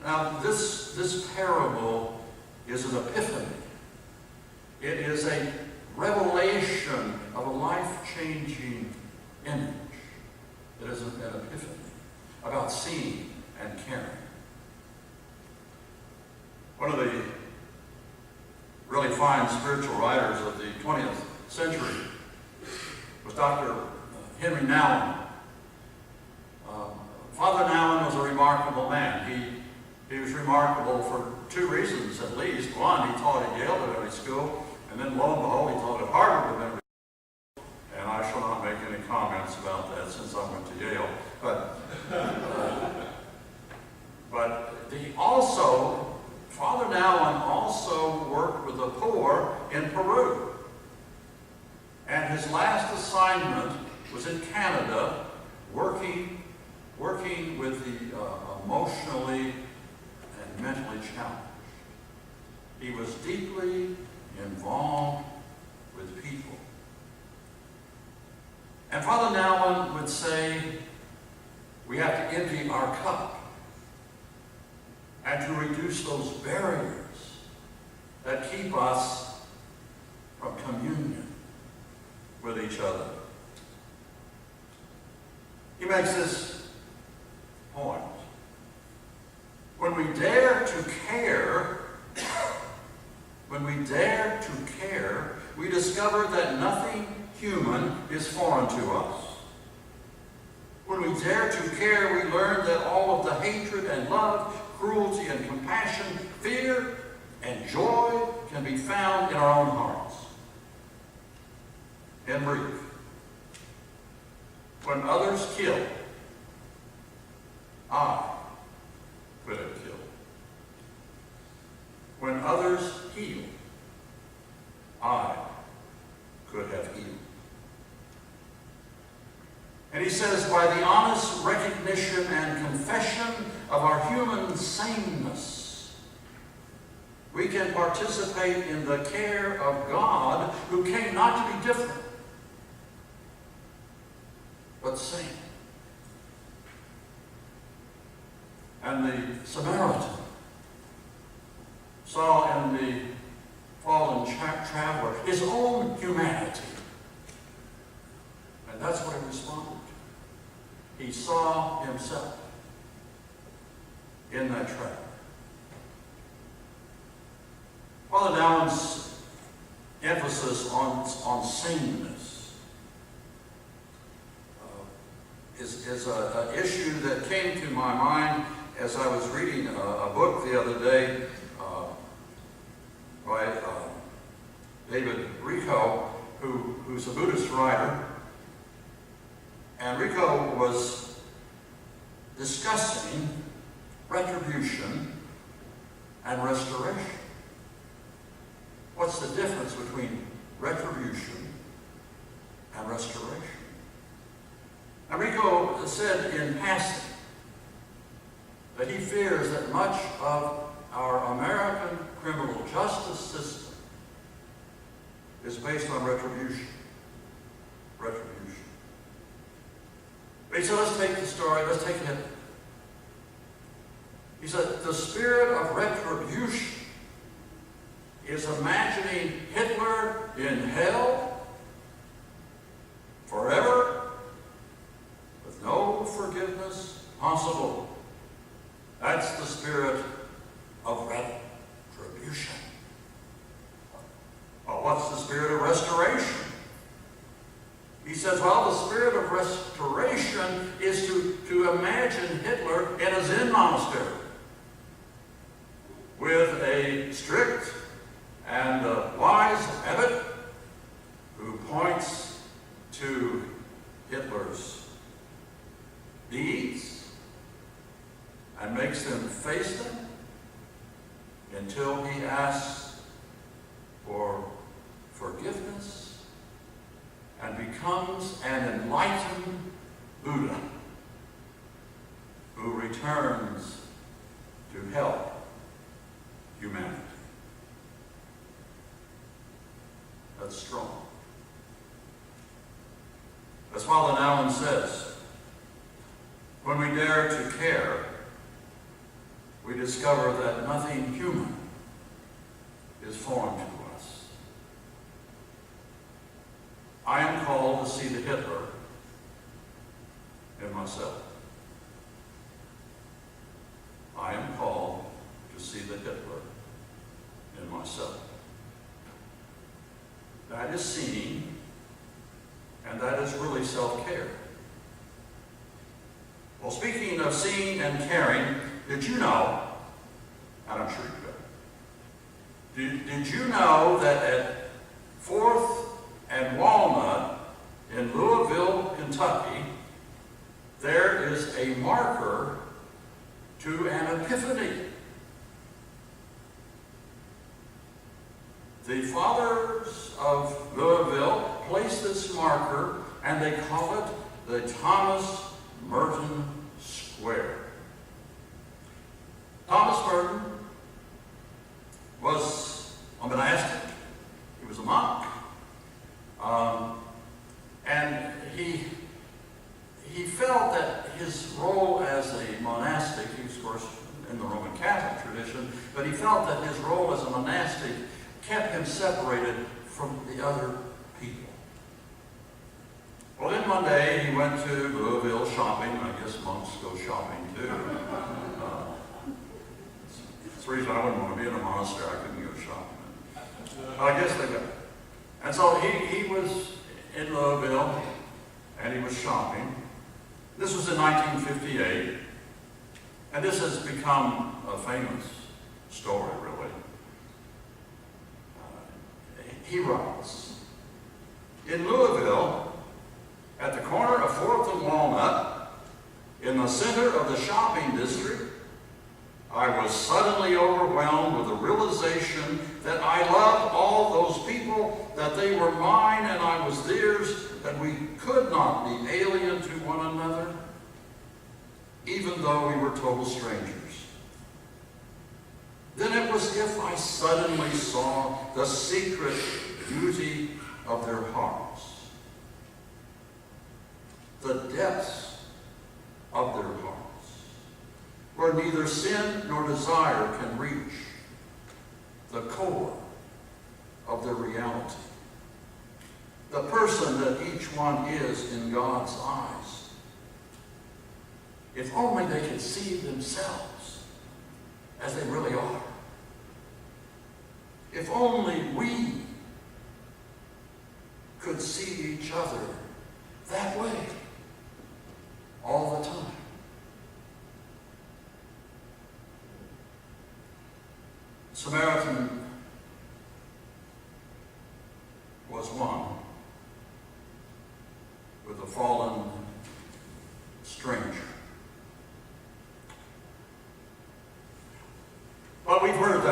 Now, this parable is an epiphany. It is a revelation of a life-changing image. It is an epiphany about seeing and caring. One of the really fine spiritual writers of the 20th century was Dr. Henry Nouwen. Father Nouwen was a remarkable man. He was remarkable for two reasons at least. One, he taught at Yale Divinity School, and then lo and behold, he taught at Harvard Divinity School. And I shall not make any comments about that since I went to Yale. Father Nouwen also worked with the poor in Peru. And his last assignment was in Canada, working with the emotionally and mentally challenged. He was deeply involved with people. And Father Nouwen would say, we have to empty our cup and to reduce those barriers that keep us from communion with each other. He makes this point. When we dare to care, we discover that nothing human is foreign to us. When we dare to care, we learn that all of the hatred and love, cruelty and compassion, fear and joy can be found in our own hearts. In brief, when others kill, I could have killed. When others heal, I could have healed. And he says, by the honest recognition and confession of our human sameness, we can participate in the care of God, who came not to be different, but same. And the Samaritan saw in the fallen traveler his own humanity. And that's what he responded to. He saw himself in that traveler. Father Nouwen's emphasis on sameness is an issue that came to my mind as I was reading a book the other day by David Rico, who's a Buddhist writer. And Rico was discussing retribution and restoration. What's the difference between retribution and restoration? And Rico said in passing that he fears that much of our American criminal justice system is based on retribution. Retribution. He said, let's take the story, let's take it. He said, the spirit of retribution is imagining Hitler in hell forever with no forgiveness possible. That's the spirit of retribution. Well, what's the spirit of restoration? He says, well, the spirit of restoration is to imagine Hitler in a Zen monastery with a strict and wise abbot who points to Hitler's deeds and makes them face them until he asks for forgiveness and becomes an enlightened Buddha who returns to help humanity. That's strong. As Father Nouwen says, when we dare to care, we discover that nothing human is foreign to us. I am called to see the Hitler in myself. I am called to see the Hitler in myself. That is seeing, and that is really self-care. Well, speaking of seeing and caring, did you know, and I'm sure you did you know that at 4th and Walnut in Louisville, Kentucky, there is a marker to an epiphany? The fathers of Louisville placed this marker, and they call it the Thomas Merton Square. Thomas Merton was a monastic. He was a monk. And he felt that his role as a monastic, he was of course in the Roman Catholic tradition, but he felt that his role as a monastic kept him separated from the other people. Well, then one day he went to Louisville shopping. I guess monks go shopping too. That's the reason I wouldn't want to be in a monastery. I couldn't go shopping. But I guess they go. And so he was in Louisville, and he was shopping. This was in 1958, and this has become a famous story, really. He writes, in Louisville, at the corner of 4th and Walnut, in the center of the shopping district, I was suddenly overwhelmed with the realization that I loved all those people, that they were mine and I was theirs, that we could not be alien to one another, even though we were total strangers. Then it was as if I suddenly saw the secret beauty of their hearts, the depths of their hearts, where neither sin nor desire can reach, the core of their reality, the person that each one is in God's eyes. If only they could see themselves as they really are. If only we could see each other that way all the time. Samaritan was one with a fallen stranger. But we've heard